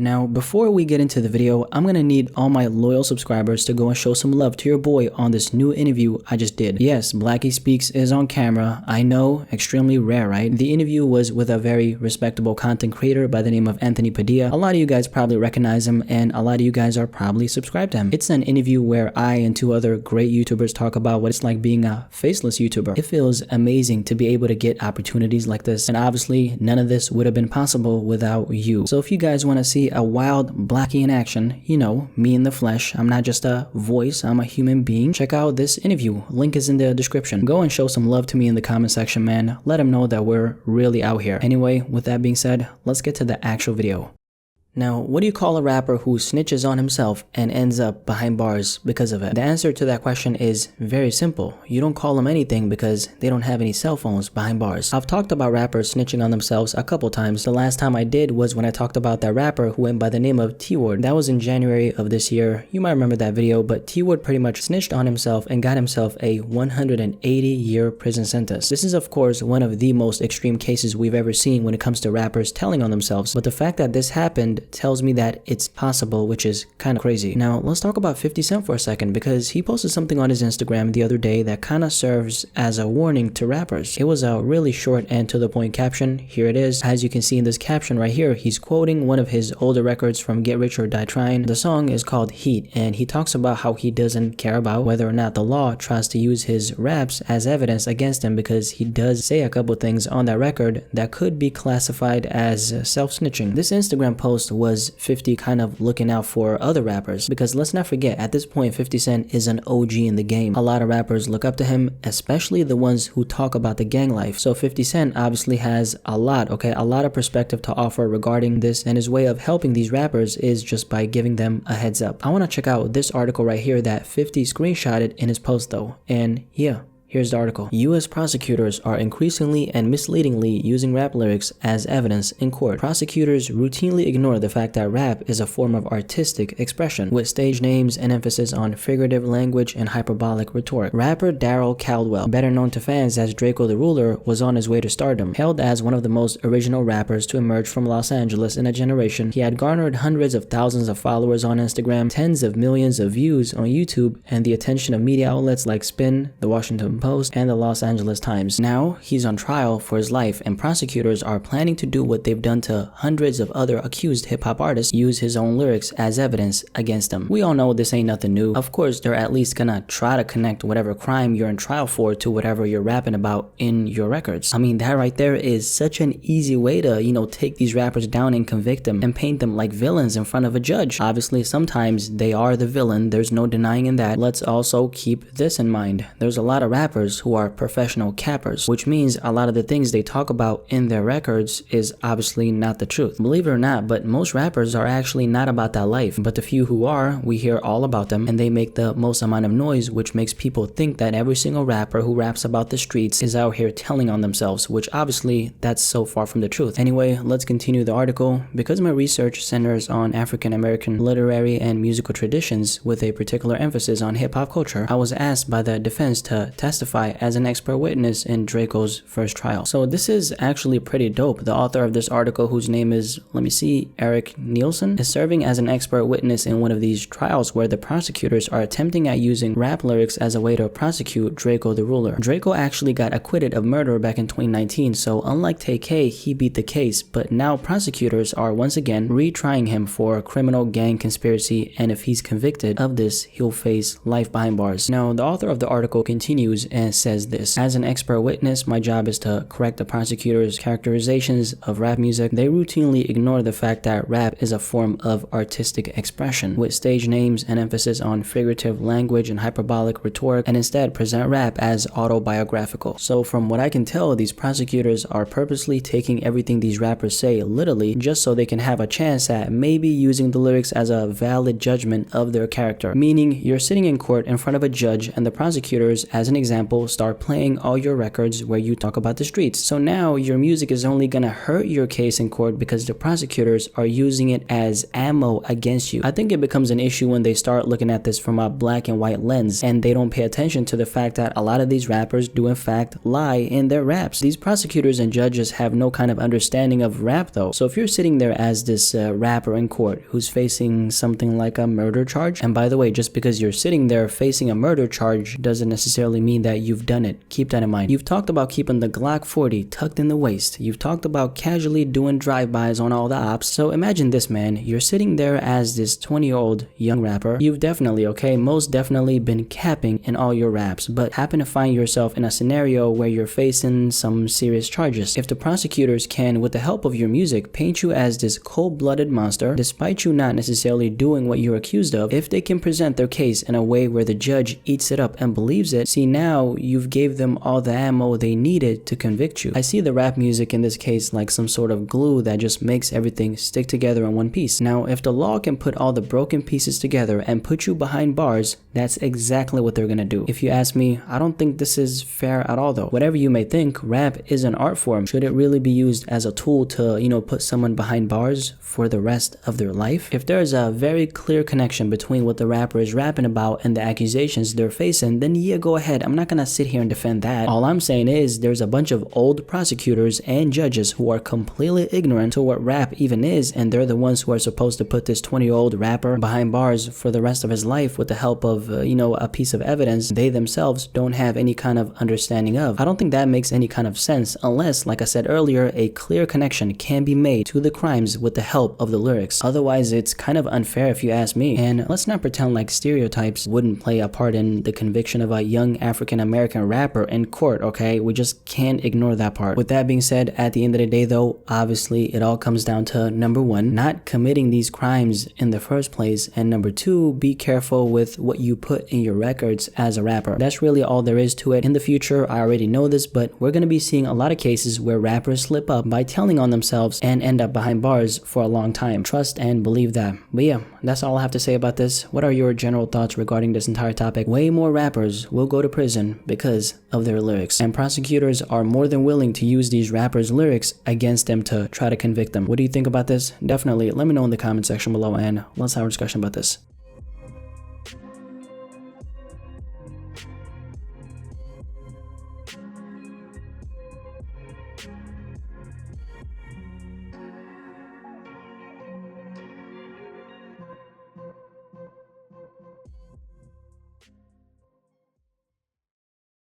Now, before we get into the video, I'm gonna need all my loyal subscribers to go and show some love to your boy on this new interview I just did. Yes, BlackySpeakz is on camera. I know, extremely rare, right? The interview was with a very respectable content creator by the name of Anthony Padilla. A lot of you guys probably recognize him, and a lot of you guys are probably subscribed to him. It's an interview where I and two other great YouTubers talk about what it's like being a faceless YouTuber. It feels amazing to be able to get opportunities like this, and obviously none of this would have been possible without you. So if you guys want to see a wild Blackie in action, you know, me in the flesh, I'm not just a voice, I'm a human being, check out this interview. Link is in the description. Go and show some love to me in the comment section, man. Let them know that we're really out here. Anyway, with that being said, let's get to the actual video. Now, what do you call a rapper who snitches on himself and ends up behind bars because of it? The answer to that question is very simple. You don't call them anything because they don't have any cell phones behind bars. I've talked about rappers snitching on themselves a couple times. The last time I did was when I talked about that rapper who went by the name of T-Word. That was in January of this year. You might remember that video, but T-Word pretty much snitched on himself and got himself a 180-year prison sentence. This is of course one of the most extreme cases we've ever seen when it comes to rappers telling on themselves, but the fact that this happened tells me that it's possible, which is kind of crazy. Now, let's talk about 50 Cent for a second, because he posted something on his Instagram the other day that kind of serves as a warning to rappers. It was a really short and to the point caption. Here it is. As you can see in this caption right here, he's quoting one of his older records from Get Rich or Die Trying. The song is called Heat, and he talks about how he doesn't care about whether or not the law tries to use his raps as evidence against him, because he does say a couple things on that record that could be classified as self-snitching. This Instagram post was 50 kind of looking out for other rappers, because let's not forget, at this point 50 Cent is an OG in the game. A lot of rappers look up to him, especially the ones who talk about the gang life. So 50 Cent obviously has a lot of perspective to offer regarding this, and his way of helping these rappers is just by giving them a heads up. I want to check out this article right here that 50 screenshotted in his post though, and yeah. Here's the article. U.S. prosecutors are increasingly and misleadingly using rap lyrics as evidence in court. Prosecutors routinely ignore the fact that rap is a form of artistic expression, with stage names and emphasis on figurative language and hyperbolic rhetoric. Rapper Daryl Caldwell, better known to fans as Drakeo the Ruler, was on his way to stardom. Hailed as one of the most original rappers to emerge from Los Angeles in a generation, he had garnered hundreds of thousands of followers on Instagram, tens of millions of views on YouTube, and the attention of media outlets like Spin, The Washington Post, and the Los Angeles Times. Now, he's on trial for his life, and prosecutors are planning to do what they've done to hundreds of other accused hip-hop artists: use his own lyrics as evidence against him. We all know this ain't nothing new. Of course, they're at least gonna try to connect whatever crime you're in trial for to whatever you're rapping about in your records. I mean, that right there is such an easy way to, you know, take these rappers down and convict them and paint them like villains in front of a judge. Obviously, sometimes they are the villain. There's no denying in that. Let's also keep this in mind. There's a lot of rappers who are professional cappers, which means a lot of the things they talk about in their records is obviously not the truth. Believe it or not, but most rappers are actually not about that life. But the few who are, we hear all about them, and they make the most amount of noise, which makes people think that every single rapper who raps about the streets is out here telling on themselves, which obviously that's so far from the truth. Anyway, let's continue the article. Because my research centers on African American literary and musical traditions with a particular emphasis on hip-hop culture, I was asked by the defense to testify as an expert witness in Drakeo's first trial. So this is actually pretty dope. The author of this article, whose name is, let me see, Eric Nielsen, is serving as an expert witness in one of these trials where the prosecutors are attempting at using rap lyrics as a way to prosecute Drakeo the Ruler. Drakeo actually got acquitted of murder back in 2019, so unlike TK, he beat the case, but now prosecutors are once again retrying him for criminal gang conspiracy, and if he's convicted of this, he'll face life behind bars. Now, the author of the article continues and says this: as an expert witness, my job is to correct the prosecutors' characterizations of rap music. They routinely ignore the fact that rap is a form of artistic expression, with stage names and emphasis on figurative language and hyperbolic rhetoric, and instead present rap as autobiographical. So from what I can tell, these prosecutors are purposely taking everything these rappers say literally, just so they can have a chance at maybe using the lyrics as a valid judgment of their character. Meaning, you're sitting in court in front of a judge, and the prosecutors, as an example, example, start playing all your records where you talk about the streets. So now your music is only gonna hurt your case in court because the prosecutors are using it as ammo against you. I think it becomes an issue when they start looking at this from a black and white lens and they don't pay attention to the fact that a lot of these rappers do in fact lie in their raps. These prosecutors and judges have no kind of understanding of rap though. So if you're sitting there as this rapper in court who's facing something like a murder charge, and by the way, just because you're sitting there facing a murder charge doesn't necessarily mean that you've done it. Keep that in mind. You've talked about keeping the Glock 40 tucked in the waist. You've talked about casually doing drive-bys on all the ops. So imagine this, man. You're sitting there as this 20-year-old young rapper. You've definitely, most definitely been capping in all your raps, but happen to find yourself in a scenario where you're facing some serious charges. If the prosecutors can, with the help of your music, paint you as this cold-blooded monster, despite you not necessarily doing what you're accused of, if they can present their case in a way where the judge eats it up and believes it, see, now you've gave them all the ammo they needed to convict you. I see the rap music in this case like some sort of glue that just makes everything stick together in one piece. Now, if the law can put all the broken pieces together and put you behind bars, that's exactly what they're gonna do. If you ask me, I don't think this is fair at all though. Whatever you may think, rap is an art form. Should it really be used as a tool to, put someone behind bars for the rest of their life? If there is a very clear connection between what the rapper is rapping about and the accusations they're facing, then yeah, go ahead. I'm not gonna sit here and defend that. All I'm saying is there's a bunch of old prosecutors and judges who are completely ignorant to what rap even is, and they're the ones who are supposed to put this 20-year-old rapper behind bars for the rest of his life with the help of, a piece of evidence they themselves don't have any kind of understanding of. I don't think that makes any kind of sense unless, like I said earlier, a clear connection can be made to the crimes with the help of the lyrics. Otherwise, it's kind of unfair if you ask me. And let's not pretend like stereotypes wouldn't play a part in the conviction of a young African-American rapper in court, okay? We just can't ignore that part. With that being said, at the end of the day though, obviously it all comes down to number one, not committing these crimes in the first place, and number two, be careful with what you put in your records as a rapper. That's really all there is to it. In the future, I already know this, but we're gonna be seeing a lot of cases where rappers slip up by telling on themselves and end up behind bars for a long time. Trust and believe that. But yeah, that's all I have to say about this. What are your general thoughts regarding this entire topic? Way more rappers will go to prison because of their lyrics, and prosecutors are more than willing to use these rappers' lyrics against them to try to convict them. What do you think about this? Definitely let me know in the comment section below and let's have a discussion about this.